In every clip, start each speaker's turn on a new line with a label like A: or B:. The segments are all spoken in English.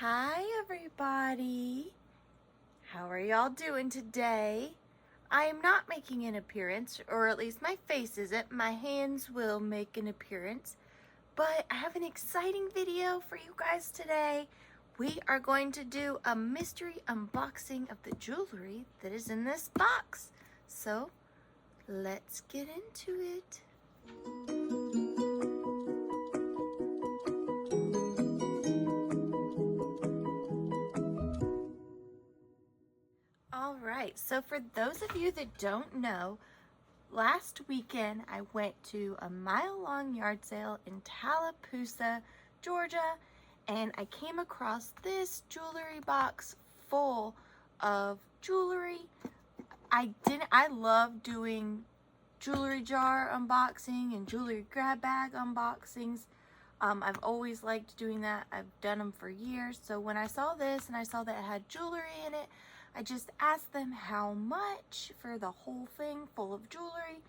A: Hi everybody! How are y'all doing today? I am not making an appearance, or at least my face isn't. My hands will make an appearance. But I have an exciting video for you guys today. We are going to do a mystery unboxing of the jewelry that is in this box. So, let's get into it. Alright, so for those of you that don't know, last weekend I went to a mile-long yard sale in Tallapoosa, Georgia, and I came across this jewelry box full of jewelry. I love doing jewelry jar unboxing and jewelry grab bag unboxings. I've always liked doing that. I've done them for years. So when I saw this and I saw that it had jewelry in it, I just asked them how much for the whole thing full of jewelry.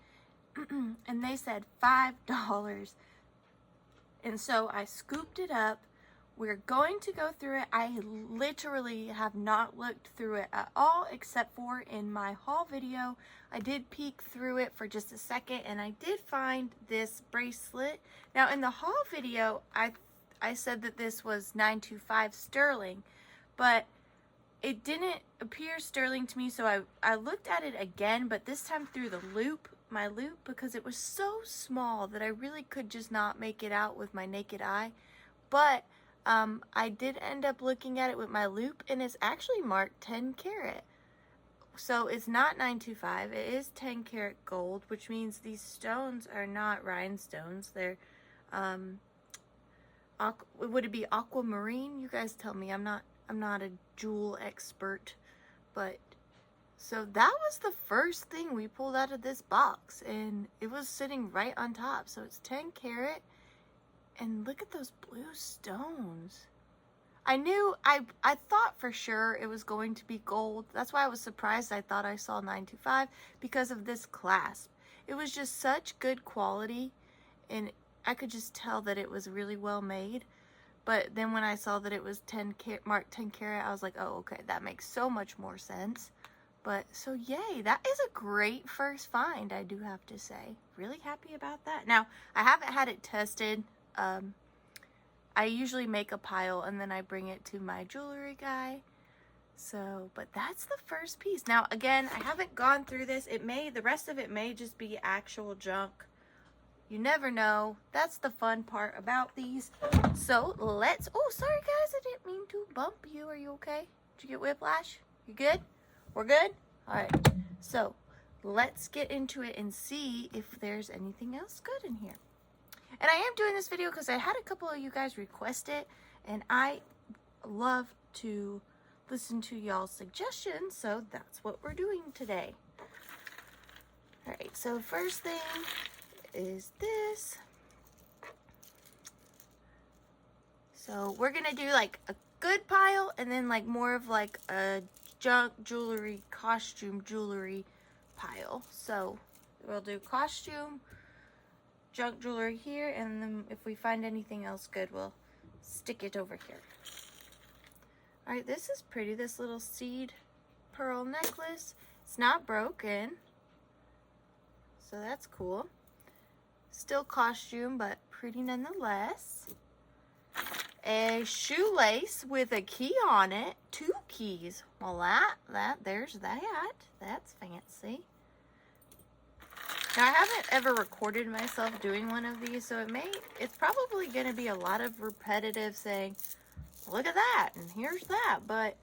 A: And they said $5. And so I scooped it up. We're going to go through it. I literally have not looked through it at all, except for in my haul video. I did peek through it for just a second, and I did find this bracelet. Now in the haul video, I said that this was $925 sterling, but it didn't appear sterling to me, so I looked at it again, but this time through the my loop, because it was so small that I really could just not make it out with my naked eye. But I did end up looking at it with my loop, and it's actually marked 10 karat. So it's not $925, it is 10 karat gold, which means these stones are not rhinestones. They're, would it be aquamarine? You guys tell me. I'm not a jewel expert, but so that was the first thing we pulled out of this box, and it was sitting right on top. So it's 10 karat. And look at those blue stones. I thought for sure it was going to be gold. That's why I was surprised. I thought I saw 925 because of this clasp. It was just such good quality, and I could just tell that it was really well made. But then when I saw that it was marked 10 karat, I was like, oh, okay, that makes so much more sense. But so yay, that is a great first find, I do have to say. Really happy about that. Now, I haven't had it tested. I usually make a pile and then I bring it to my jewelry guy. So, but that's the first piece. Now, again, I haven't gone through this. The rest of it may just be actual junk. You never know. That's the fun part about these. So oh, sorry guys, I didn't mean to bump you. Are you okay? Did you get whiplash? You good? We're good? All right. So let's get into it and see if there's anything else good in here. And I am doing this video because I had a couple of you guys request it, and I love to listen to y'all's suggestions, so that's what we're doing today. Alright, so first thing is this. So we're gonna do like a good pile and then like more of like a junk jewelry, costume jewelry pile. So we'll do costume, junk jewelry here, and then if we find anything else good, we'll stick it over here. All right, this is pretty, this little seed pearl necklace. It's not broken, so that's cool. Still costume, but pretty nonetheless. A shoelace with a key on it, 2 keys. Well, there's that. That's fancy. Now, I haven't ever recorded myself doing one of these, so it's probably going to be a lot of repetitive saying, look at that, and here's that, but,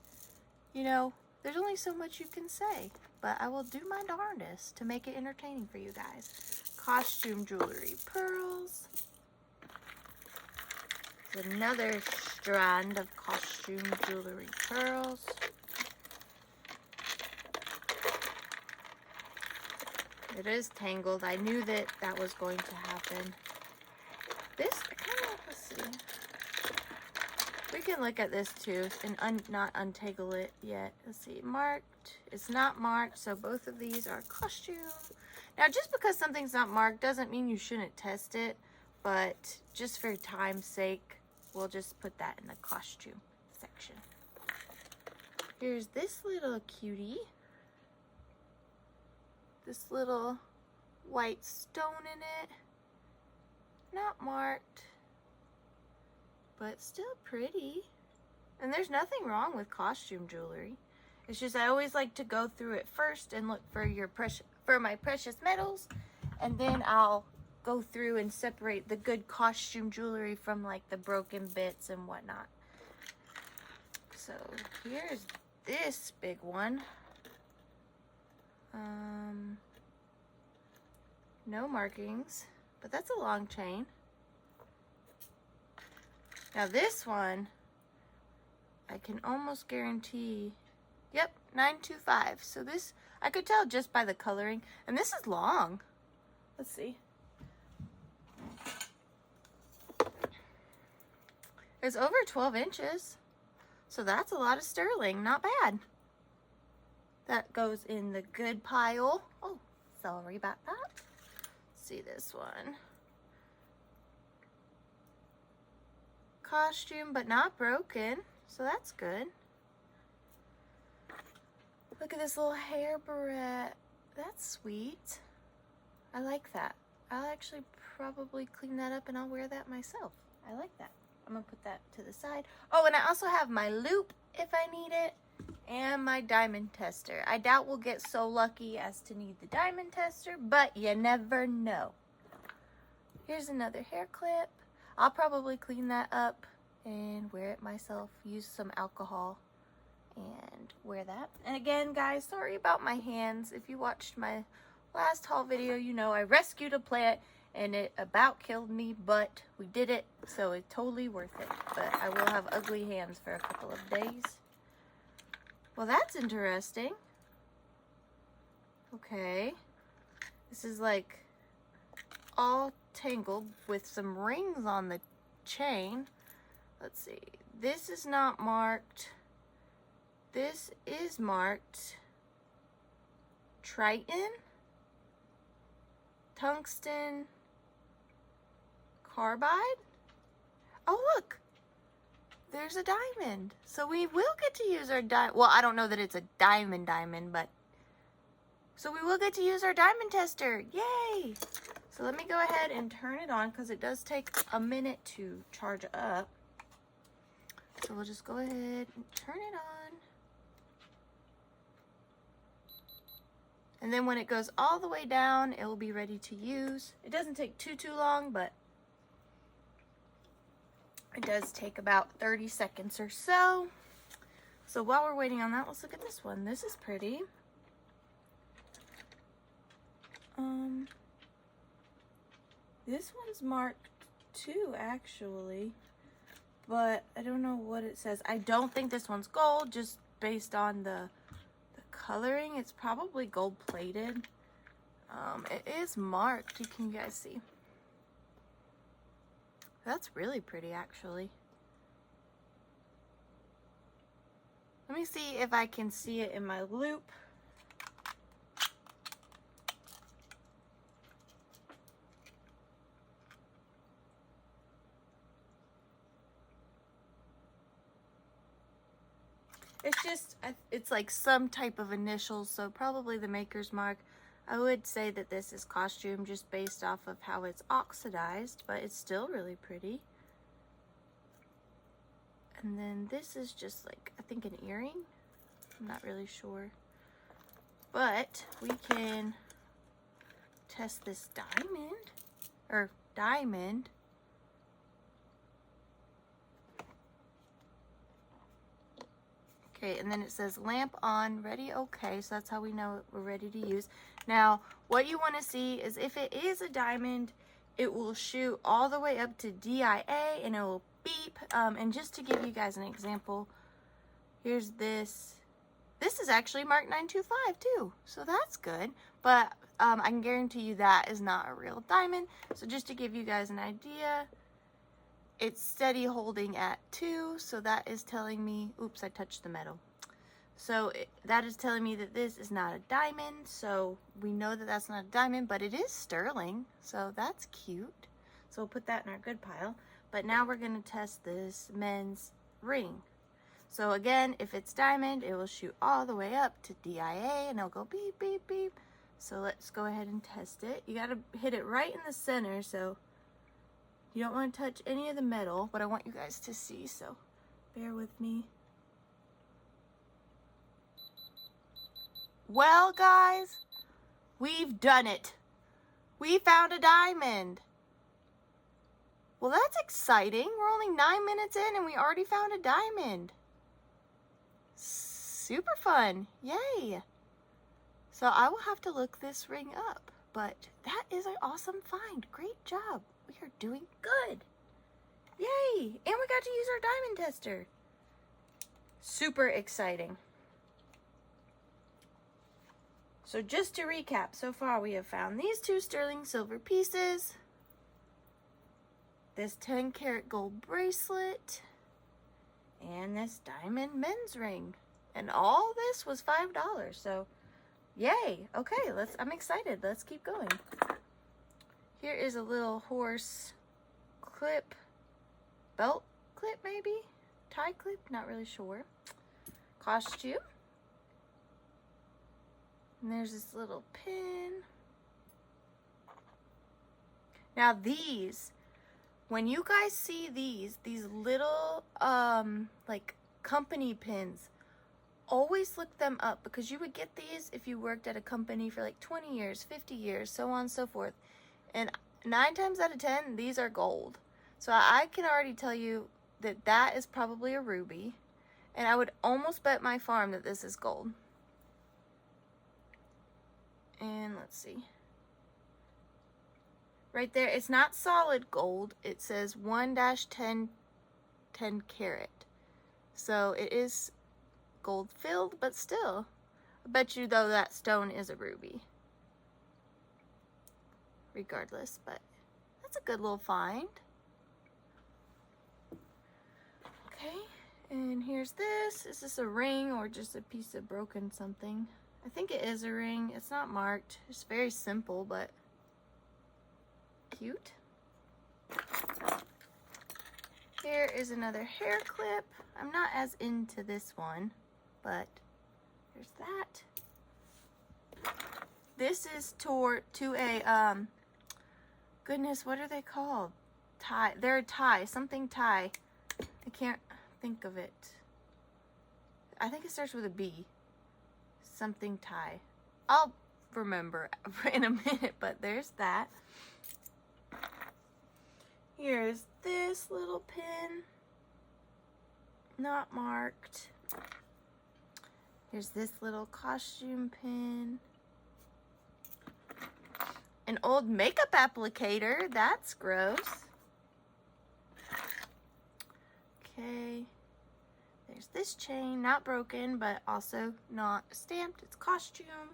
A: you know, there's only so much you can say, but I will do my darndest to make it entertaining for you guys. Costume jewelry, pearls. There's another strand of costume jewelry, pearls. It is tangled. I knew that was going to happen. This, let's see. We can look at this too and not untangle it yet. Let's see, marked. It's not marked, so both of these are costume. Now, just because something's not marked doesn't mean you shouldn't test it, but just for time's sake, we'll just put that in the costume section. Here's this little cutie. This little white stone in it. Not marked, but still pretty. And there's nothing wrong with costume jewelry. It's just I always like to go through it first and look for my precious metals, and then I'll go through and separate the good costume jewelry from like the broken bits and whatnot. So here's this big one. No markings, but that's a long chain. Now this one, I can almost guarantee, yep, 925. So this, I could tell just by the coloring, and this is long. Let's see. It's over 12 inches. So that's a lot of sterling, not bad. That goes in the good pile. Oh, sorry about that. Let's see this one. Costume, but not broken. So that's good. Look at this little hair barrette. That's sweet. I like that. I'll actually probably clean that up and I'll wear that myself. I like that. I'm gonna put that to the side. Oh, and I also have my loop if I need it, and my diamond tester. I doubt we'll get so lucky as to need the diamond tester, but you never know. Here's another hair clip. I'll probably clean that up and wear it myself. Use some alcohol and wear that. And again, guys, sorry about my hands. If you watched my last haul video, you know I rescued a plant and it about killed me, but we did it, so it's totally worth it. But I will have ugly hands for a couple of days. Well, that's interesting. Okay. This is like all tangled with some rings on the chain. Let's see. This is not marked. This is marked. Triton. Tungsten. Carbide. Oh, look. There's a diamond. So we will get to use our diamond. Well, I don't know that it's a diamond, but. So we will get to use our diamond tester. Yay! So let me go ahead and turn it on because it does take a minute to charge up. So we'll just go ahead and turn it on. And then when it goes all the way down, it will be ready to use. It doesn't take too long, but it does take about 30 seconds or so. So while we're waiting on that, let's look at this one. This is pretty. This one's marked too, actually, but I don't know what it says. I don't think this one's gold, just based on the coloring. It's probably gold plated. It is marked. You guys see? That's really pretty, actually. Let me see if I can see it in my loop. It's just, it's like some type of initials, so probably the maker's mark. I would say that this is costume just based off of how it's oxidized, but it's still really pretty. And then this is just like, I think an earring. I'm not really sure. But we can test this diamond. Okay, and then it says lamp on, ready, okay. So that's how we know we're ready to use. Now, what you want to see is if it is a diamond, it will shoot all the way up to DIA and it will beep. And just to give you guys an example, here's this. This is actually marked 925 too, so that's good. But I can guarantee you that is not a real diamond. So just to give you guys an idea, it's steady holding at 2, so that is telling me, oops, I touched the metal. So that is telling me that this is not a diamond, so we know that that's not a diamond, but it is sterling, so that's cute. So we'll put that in our good pile. But now we're going to test this men's ring. So again, if it's diamond, it will shoot all the way up to DIA and it'll go beep, beep, beep. So let's go ahead and test it. You gotta hit it right in the center, so you don't want to touch any of the metal, but I want you guys to see, so bear with me. Well, guys, we've done it. We found a diamond. Well, that's exciting. We're only 9 minutes in and we already found a diamond. Super fun. Yay. So I will have to look this ring up, but that is an awesome find. Great job. We are doing good. Yay. And we got to use our diamond tester. Super exciting. So just to recap, so far we have found these 2 sterling silver pieces, this 10-karat gold bracelet, and this diamond men's ring. And all this was $5, so yay. Okay, I'm excited. Let's keep going. Here is a little horse clip, belt clip maybe? Tie clip, not really sure. Costume. And there's this little pin. Now these, when you guys see these little like company pins, always look them up, because you would get these if you worked at a company for like 20 years, 50 years, so on and so forth. And 9 times out of 10, these are gold. So I can already tell you that that is probably a ruby. And I would almost bet my farm that this is gold. And let's see. Right there, it's not solid gold. It says 1-10 karat. So it is gold filled, but still. I bet you though that stone is a ruby. Regardless, but that's a good little find. Okay, and here's this. Is this a ring or just a piece of broken something? I think it is a ring. It's not marked. It's very simple, but cute. Here is another hair clip. I'm not as into this one, but there's that. This is to a goodness, what are they called? Tie. They're a tie, something tie. I can't think of it. I think it starts with a B. Something tie. I'll remember in a minute, but there's that. Here's this little pin. Not marked. Here's this little costume pin. An old makeup applicator. That's gross. Okay. There's this chain. Not broken, but also not stamped. It's costume.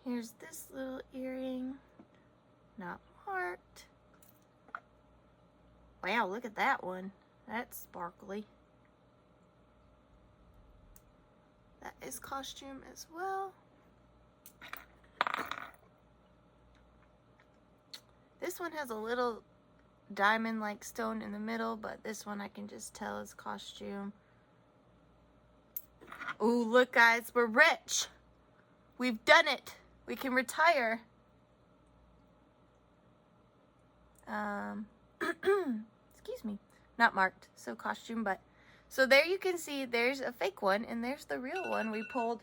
A: Here's this little earring. Not marked. Wow, look at that one. That's sparkly. That is costume as well. This one has a little diamond-like stone in the middle, but this one I can just tell is costume. Ooh, look guys, we're rich. We've done it. We can retire. Excuse me. Not marked, so costume, but so there you can see there's a fake one and there's the real one we pulled.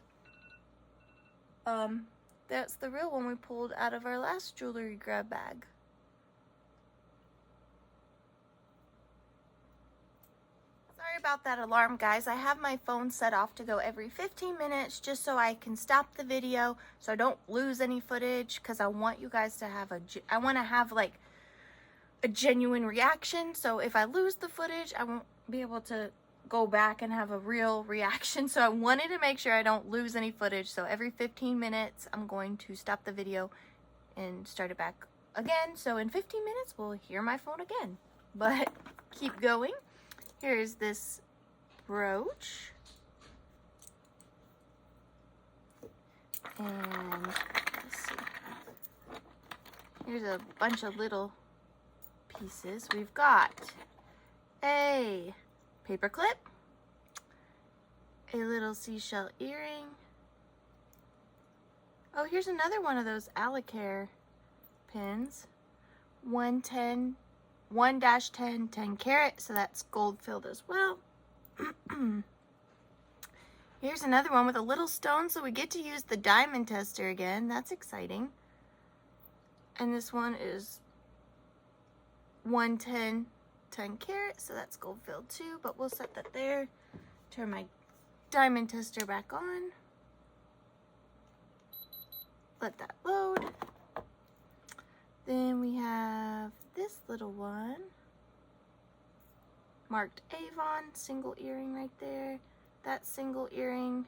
A: That's the real one we pulled out of our last jewelry grab bag. Sorry about that alarm, guys. I have my phone set off to go every 15 minutes just so I can stop the video so I don't lose any footage, because I want you guys to have I want to have like a genuine reaction. So if I lose the footage, I won't be able to go back and have a real reaction. So I wanted to make sure I don't lose any footage. So every 15 minutes, I'm going to stop the video and start it back again. So in 15 minutes, we'll hear my phone again. But keep going. Here's this brooch. And let's see. Here's a bunch of little pieces. We've got a paper clip, a little seashell earring. Oh, here's another one of those Alicare pins. 110, 1-10, 10 karat, so that's gold filled as well. Here's another one with a little stone, so we get to use the diamond tester again. That's exciting. And this one is 110, 10 karat, so that's gold filled too, but we'll set that there. Turn my diamond tester back on. Let that load. Then we have this little one, marked Avon, single earring right there, that single earring,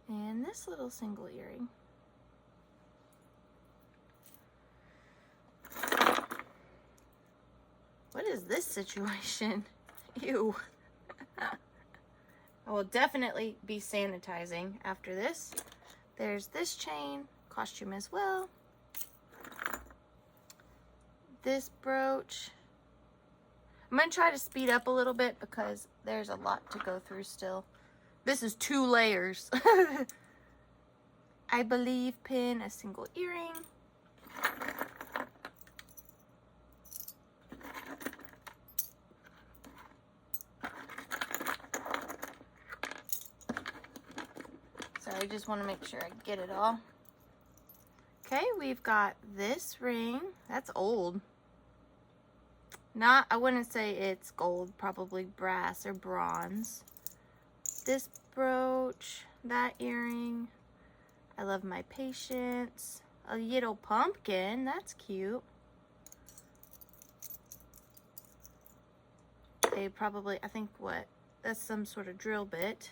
A: and this little single earring. What is this situation? Ew. I will definitely be sanitizing after this. There's this chain, costume as well. This brooch. I'm going to try to speed up a little bit because there's a lot to go through still. This is 2 layers. I believe pin, a single earring. I just want to make sure I get it all. Okay, we've got this ring. That's old. I wouldn't say it's gold, probably brass or bronze. This brooch, that earring. I love my patience. A little pumpkin, that's cute. I think that's some sort of drill bit.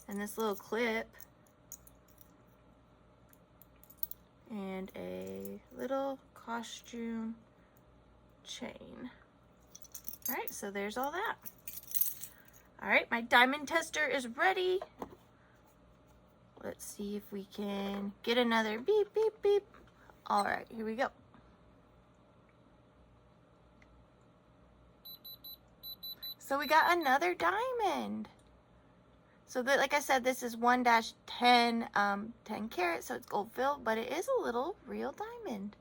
A: And this little clip. And a little costume chain. All right, so there's all that. All right, my diamond tester is ready. Let's see if we can get another beep, beep, beep. All right, here we go. So we got another diamond. So that, like I said, this is 1-10, 10 karat, so it's gold filled, but it is a little real diamond.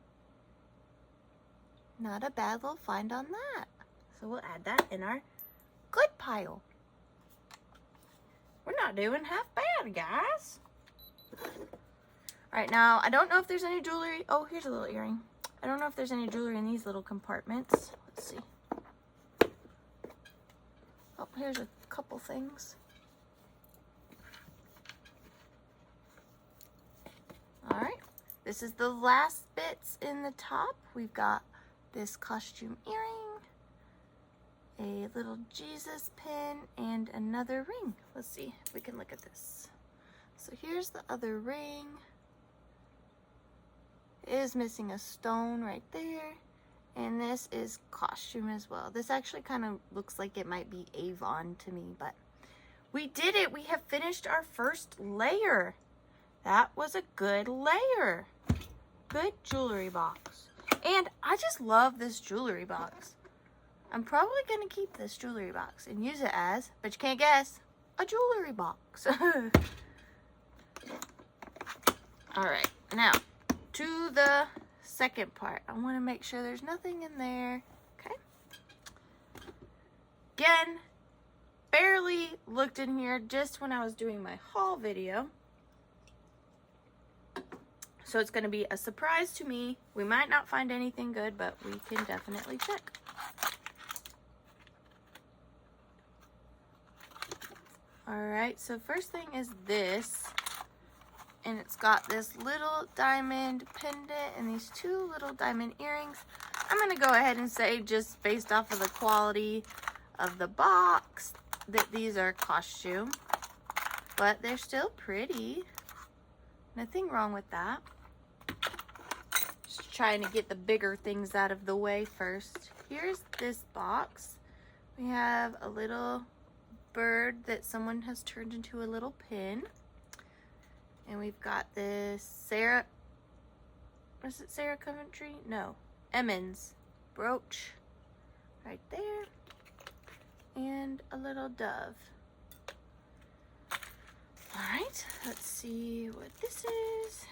A: Not a bad little find on that. So we'll add that in our good pile. We're not doing half bad, guys. All right, now, I don't know if there's any jewelry. Oh, here's a little earring. I don't know if there's any jewelry in these little compartments. Let's see. Oh, here's a couple things. All right, this is the last bits in the top. We've got this costume earring, a little Jesus pin, and another ring. Let's see if we can look at this. So here's the other ring. It is missing a stone right there. And this is costume as well. This actually kind of looks like it might be Avon to me, but we did it. We have finished our first layer. That was a good layer. Good jewelry box. And I just love this jewelry box. I'm probably going to keep this jewelry box and use it as, but you can't guess, a jewelry box. All right, now to the second part. I want to make sure there's nothing in there. Okay. Again, barely looked in here just when I was doing my haul video. So it's going to be a surprise to me. We might not find anything good, but we can definitely check. All right, so first thing is this. And it's got this little diamond pendant and these 2 little diamond earrings. I'm going to go ahead and say, just based off of the quality of the box, that these are costume. But they're still pretty. Nothing wrong with that. Just trying to get the bigger things out of the way first. Here's this box. We have a little bird that someone has turned into a little pin. And we've got this Sarah, was it Sarah Coventry? No, Emmons brooch right there. And and a little dove. All right, let's see what this is.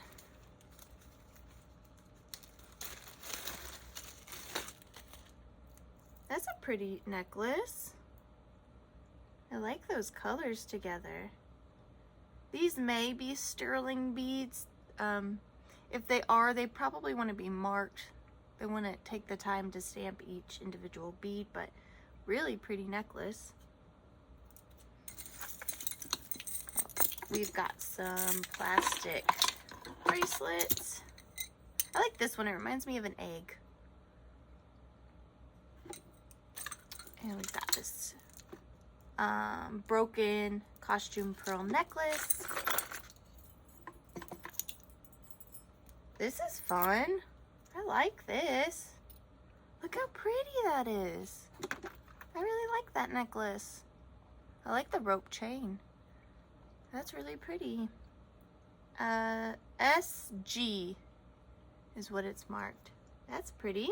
A: That's a pretty necklace. I like those colors together. These may be sterling beads. If they are, they probably want to be marked. They want to take the time to stamp each individual bead, but really pretty necklace. We've got some plastic bracelets. I like this one. It reminds me of an egg. And we've got this broken costume pearl necklace. This is fun. I like this. Look how pretty that is. I really like that necklace. I like the rope chain. That's really pretty. SG is what it's marked. That's pretty.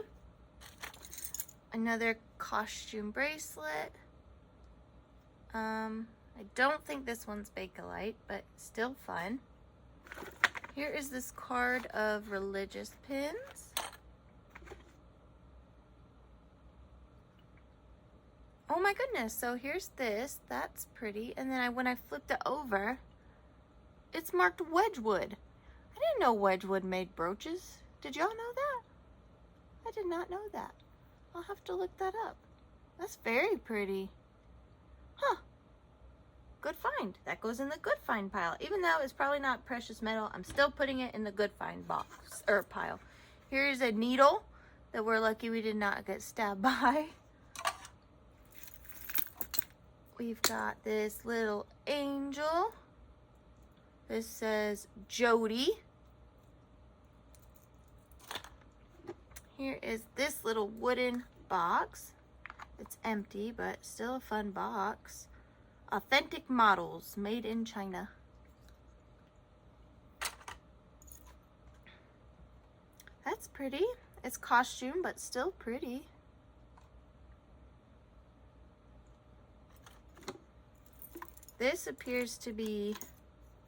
A: Another costume bracelet. I don't think this one's Bakelite, but still fun. Here is this card of religious pins. Oh my goodness, so here's this. That's pretty. And then when I flipped it over, it's marked Wedgwood. I didn't know Wedgwood made brooches. Did y'all know that? I did not know that. I'll have to look that up. That's very pretty. Huh. Good find. That goes in the good find pile. Even though it's probably not precious metal, I'm still putting it in the good find box or pile. Here's a needle that we're lucky we did not get stabbed by. We've got this little angel. This says Jody. Here is this little wooden box. It's empty, but still a fun box. Authentic models made in China. That's pretty. It's costume, but still pretty. This appears to be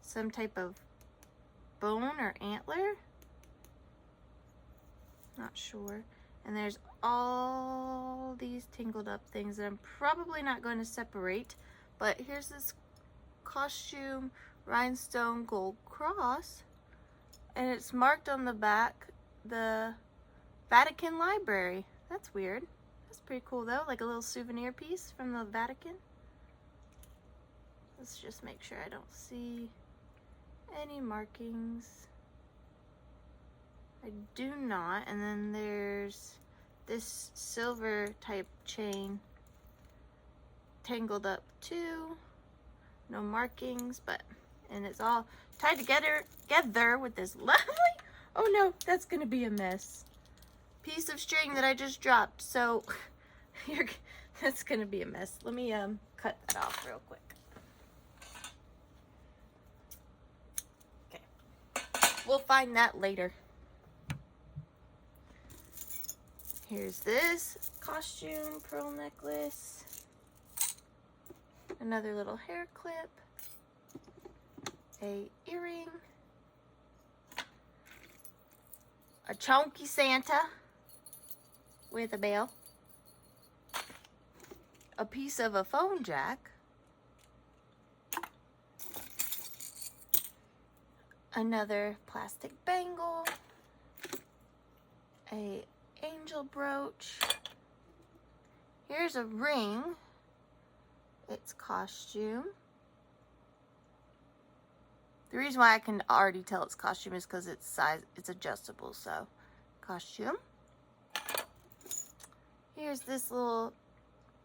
A: some type of bone or antler. Not sure. And there's all these tangled up things that I'm probably not going to separate. But here's this costume rhinestone gold cross. And it's marked on the back, the Vatican Library. That's weird. That's pretty cool though. Like a little souvenir piece from the Vatican. Let's just make sure I don't see any markings. I do not. And then there's this silver type chain tangled up too. No markings, but and it's all tied together with this lovely, oh no, that's gonna be a mess, piece of string that I just dropped. So that's gonna be a mess. Let me cut that off real quick. Okay, we'll find that later. Here's this costume pearl necklace. Another little hair clip. A earring. A chunky Santa with a bell. A piece of a phone jack. Another plastic bangle. A angel brooch. Here's a ring. It's costume. The reason why I can already tell it's costume is because it's size, it's adjustable, so costume. Here's this little,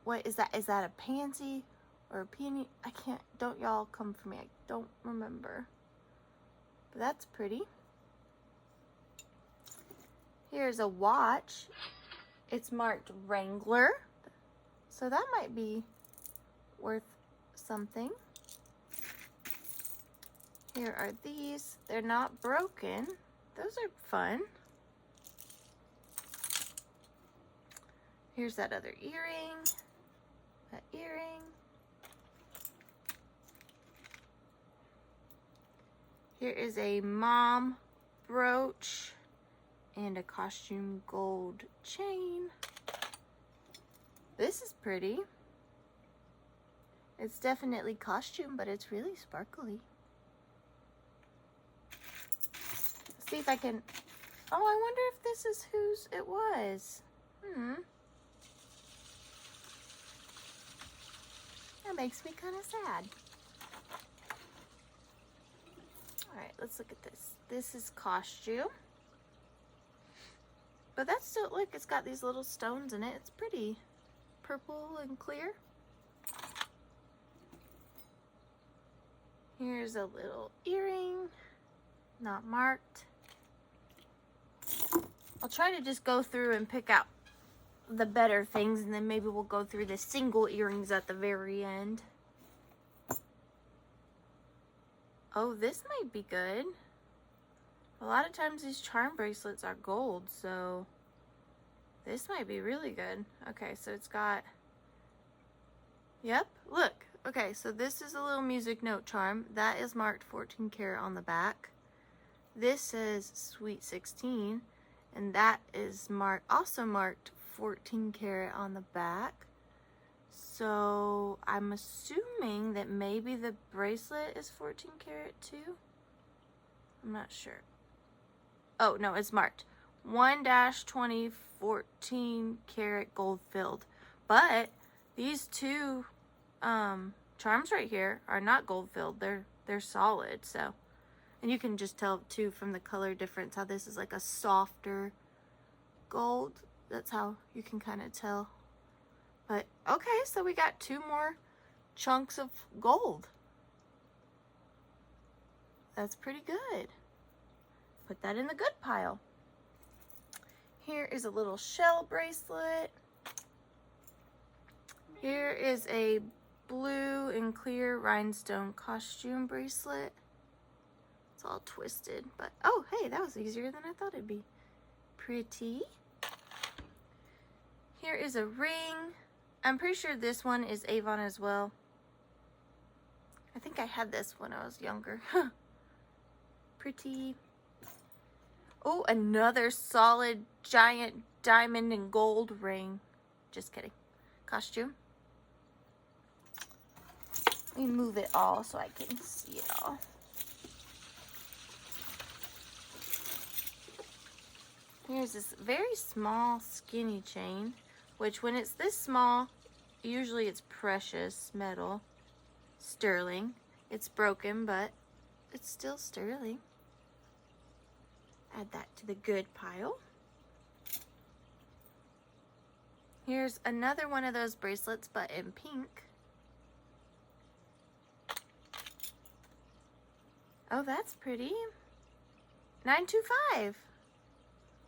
A: what is that? Is that a pansy or a peony? I can't, don't y'all come for me. I don't remember. But that's pretty. Here's a watch. It's marked Wrangler. So that might be worth something. Here are these. They're not broken. Those are fun. Here's that other earring. That earring. Here is a mom brooch and a costume gold chain. This is pretty. It's definitely costume, but it's really sparkly. Let's see if I can... Oh, I wonder if this is whose it was. That makes me kind of sad. Alright, let's look at this. This is costume. But that's still, look, it's got these little stones in it. It's pretty purple and clear. Here's a little earring, not marked. I'll try to just go through and pick out the better things, and then maybe we'll go through the single earrings at the very end. Oh, this might be good. A lot of times these charm bracelets are gold, so this might be really good. Okay, so it's got, yep, look. Okay, so this is a little music note charm. That is marked 14 karat on the back. This says Sweet 16, and that is also marked 14 karat on the back. So I'm assuming that maybe the bracelet is 14 karat too. I'm not sure. Oh, no, it's marked 1-20 14 karat gold filled. But these two charms right here are not gold filled. They're solid. So, and you can just tell too from the color difference how this is like a softer gold. That's how you can kind of tell. But okay, so we got two more chunks of gold. That's pretty good. Put that in the good pile. Here is a little shell bracelet. Here is a blue and clear rhinestone costume bracelet. It's all twisted, but oh, hey, that was easier than I thought it'd be. Pretty. Here is a ring. I'm pretty sure this one is Avon as well. I think I had this when I was younger. Pretty. Oh, another solid giant diamond and gold ring. Just kidding. Costume. Let me move it all so I can see it all. Here's this very small skinny chain, which when it's this small, usually it's precious metal, sterling. It's broken, but it's still sterling. Add that to the good pile. Here's another one of those bracelets, but in pink. Oh, that's pretty. $9.25.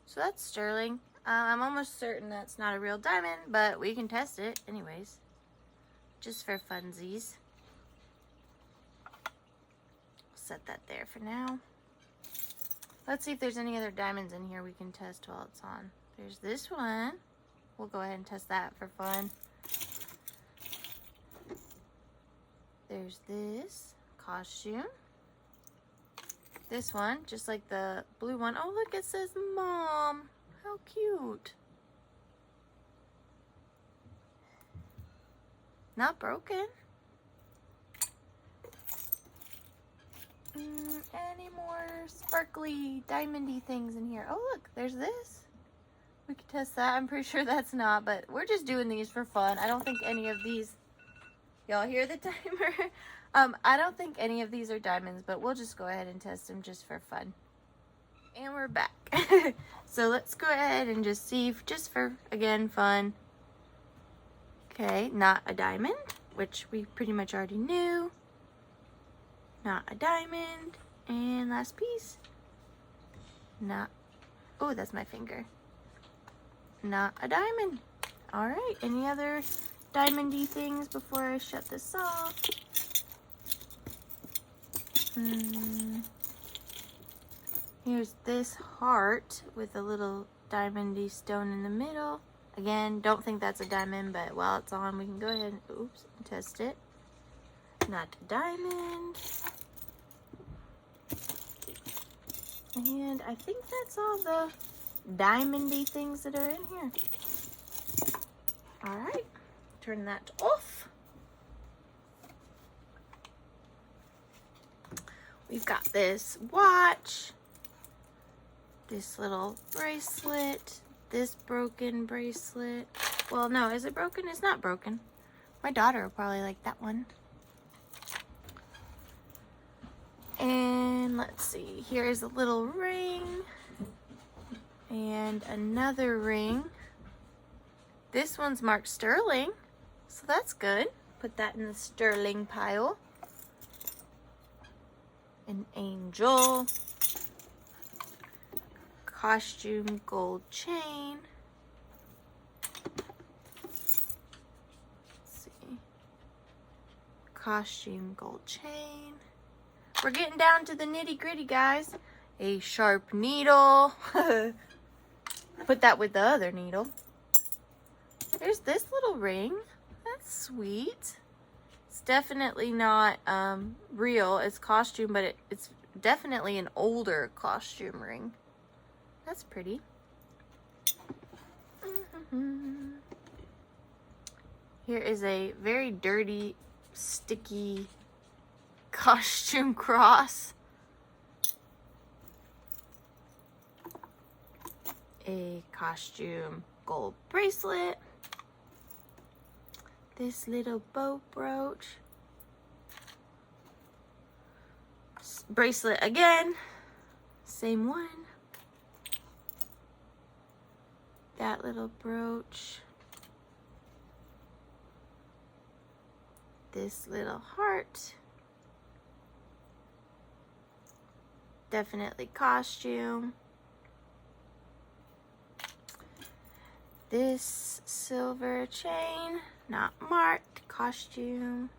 A: So that's sterling. I'm almost certain that's not a real diamond, but we can test it anyways. Just for funsies. Set that there for now. Let's see if there's any other diamonds in here we can test while it's on. There's this one. We'll go ahead and test that for fun. There's this costume. This one, just like the blue one. Oh, look, it says Mom. How cute. Not broken. Any more sparkly, diamondy things in here? Oh, look, there's this. We could test that. I'm pretty sure that's not, but we're just doing these for fun. I don't think any of these... Y'all hear the timer? I don't think any of these are diamonds, but we'll just go ahead and test them just for fun. And we're back. So let's go ahead and just see, just for, again, fun. Okay, not a diamond, which we pretty much already knew. Not a diamond. And last piece. Not, oh, that's my finger. Not a diamond. All right, any other diamondy things before I shut this off? Here's this heart with a little diamondy stone in the middle. Again, don't think that's a diamond, but while it's on, we can go ahead and, oops, and test it. Not a diamond. And I think that's all the diamondy things that are in here. All right, turn that off. We've got this watch, this little bracelet, this broken bracelet. Well, no, is it broken? It's not broken. My daughter will probably like that one. And let's see, here's a little ring and another ring. This one's marked sterling, so that's good. Put that in the sterling pile. An angel. Costume gold chain. Let's see. Costume gold chain. We're getting down to the nitty gritty, guys. A sharp needle. Put that with the other needle. There's this little ring. That's sweet. It's definitely not real. It's costume, but it's definitely an older costume ring. That's pretty. Here is a very dirty, sticky costume cross. A costume gold bracelet. This little bow brooch. Bracelet again. Same one. That little brooch. This little heart. Definitely costume. This silver chain, not marked, costume.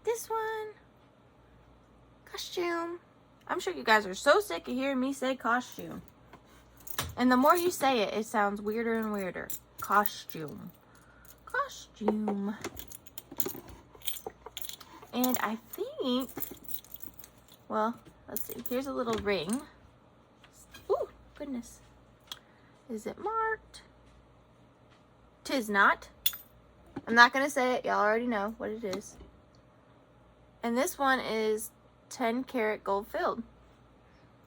A: This one, costume. I'm sure you guys are so sick of hearing me say costume. And the more you say it, it sounds weirder and weirder. Costume. Costume. And I think, well, let's see. Here's a little ring. Ooh, goodness. Is it marked? 'Tis not. I'm not going to say it. Y'all already know what it is. And this one is 10 karat gold filled.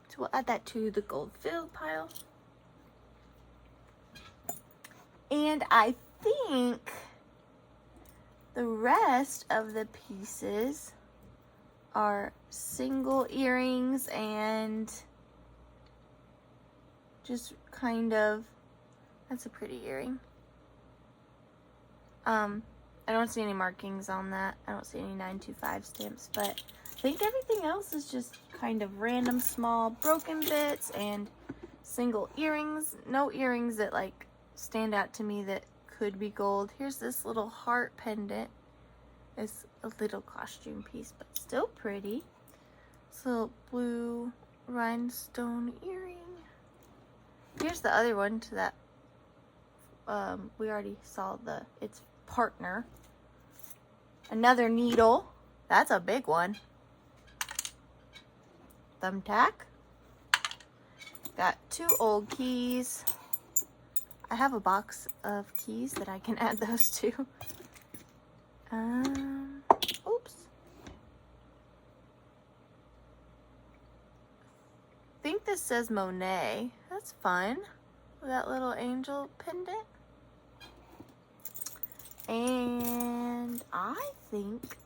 A: So we'll add that to the gold filled pile. And I think the rest of the pieces are single earrings and just kind of, that's a pretty earring. I don't see any markings on that. I don't see any 925 stamps, but I think everything else is just kind of random small broken bits and single earrings. No earrings that like stand out to me that could be gold. Here's this little heart pendant. It's a little costume piece, but still pretty. This little blue rhinestone earring. Here's the other one to that. We already saw its partner. Another needle. That's a big one. Thumbtack. Got 2 old keys. I have a box of keys that I can add those to. Oops. I think this says Monet. That's fun. That little angel pendant. And I think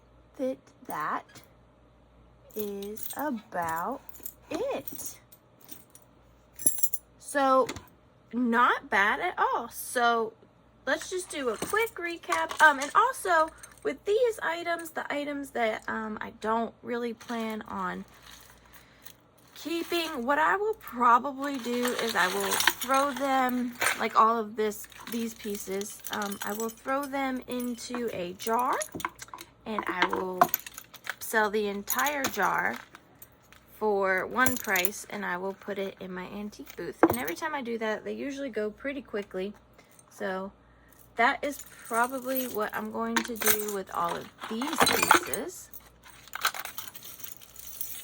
A: that is about it. So, not bad at all. So, let's just do a quick recap. And also, with these items, the items that I don't really plan on keeping, what I will probably do is I will throw them, like all of these pieces, I will throw them into a jar, and I will sell the entire jar for one price, and I will put it in my antique booth. And every time I do that, they usually go pretty quickly. So that is probably what I'm going to do with all of these pieces.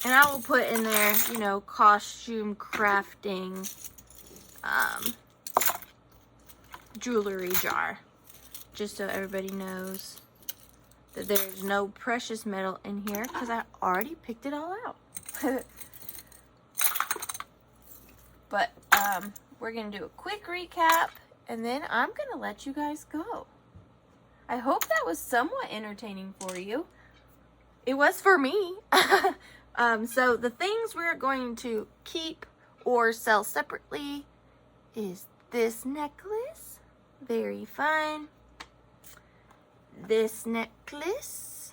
A: And I will put in there, you know, costume crafting jewelry jar, just so everybody knows that there's no precious metal in here, because I already picked it all out. But we're gonna do a quick recap, and then I'm gonna let you guys go. I hope that was somewhat entertaining for you. It was for me. So the things we're going to keep or sell separately is this necklace, very fun. This necklace,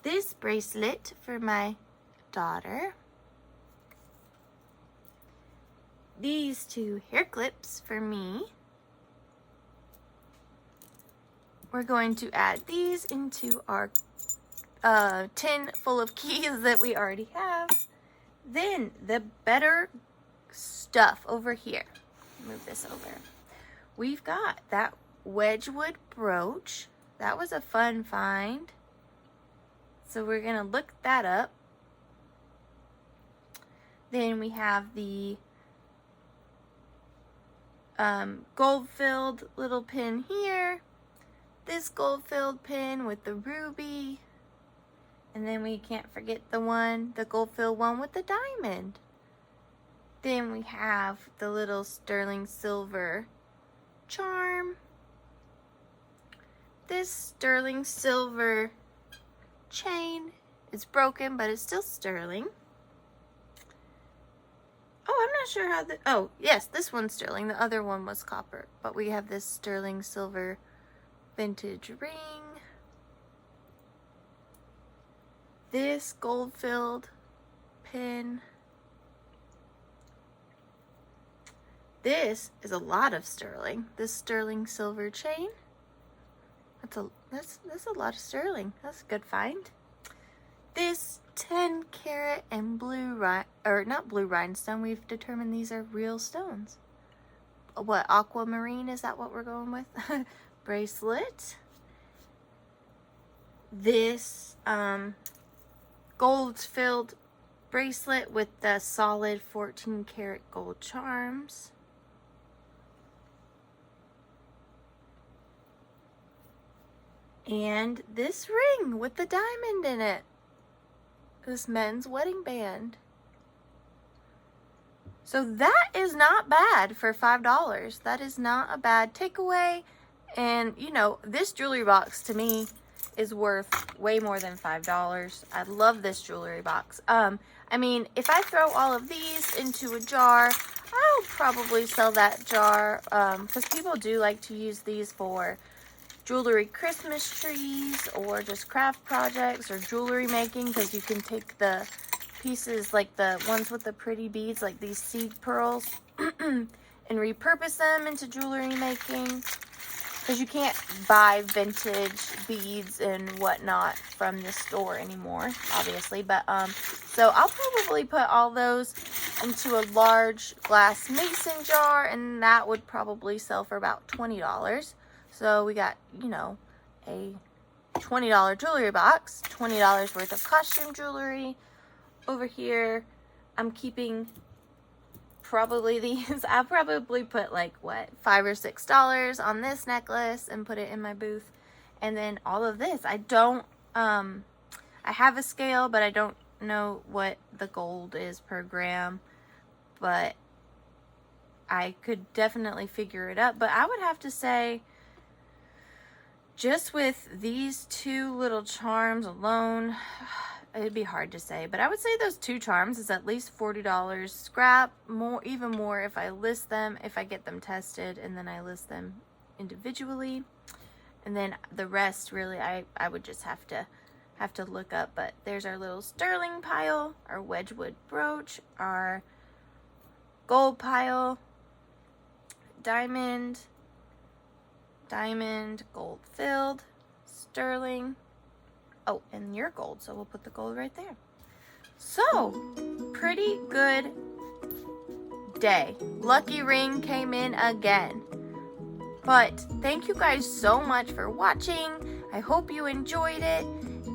A: this bracelet for my daughter, these two hair clips for me. We're going to add these into our tin full of keys that we already have. Then the better stuff over here. Move this over. We've got that Wedgwood brooch. That was a fun find. So we're gonna look that up. Then we have the gold-filled little pin here. This gold-filled pin with the ruby. And then we can't forget the gold-filled one with the diamond. Then we have the little sterling silver charm. This sterling silver chain is broken, but it's still sterling. Oh, I'm not sure how oh, yes, this one's sterling. The other one was copper. But we have this sterling silver vintage ring. This gold-filled pin. This is a lot of sterling. This sterling silver chain. That's a lot of sterling. That's a good find. This 10 karat and not blue rhinestone. We've determined these are real stones. What, aquamarine? Is that what we're going with? Bracelet. This gold-filled bracelet with the solid 14 karat gold charms. And this ring with the diamond in it. This men's wedding band. So that is not bad for $5. That is not a bad takeaway. And, you know, this jewelry box to me is worth way more than $5. I love this jewelry box. I mean, if I throw all of these into a jar, I'll probably sell that jar, because people do like to use these for jewelry Christmas trees or just craft projects or jewelry making, because you can take the pieces, like the ones with the pretty beads, like these seed pearls, and repurpose them into jewelry making, because you can't buy vintage beads and whatnot from the store anymore, obviously. But so I'll probably put all those into a large glass mason jar, and that would probably sell for about $20. So we got, you know, a $20 jewelry box, $20 worth of costume jewelry. Over here, I'm keeping probably these. I'll probably put like, what, $5 or $6 on this necklace and put it in my booth. And then all of this. I have a scale, but I don't know what the gold is per gram. But I could definitely figure it up. But I would have to say, just with these two little charms alone, it'd be hard to say, but I would say those two charms is at least $40 scrap, even more if I list them, if I get them tested, and then I list them individually. And then the rest, really, I would just have to look up. But there's our little sterling pile, our Wedgwood brooch, our gold pile, diamond, gold filled, sterling, Oh, and your gold, so we'll put the gold right there. So, pretty good day. Lucky ring came in again. But thank you guys so much for watching. I hope you enjoyed it.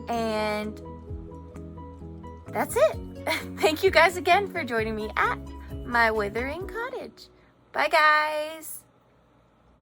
A: And that's it. Thank you guys again for joining me at my Withering Cottage. Bye, guys.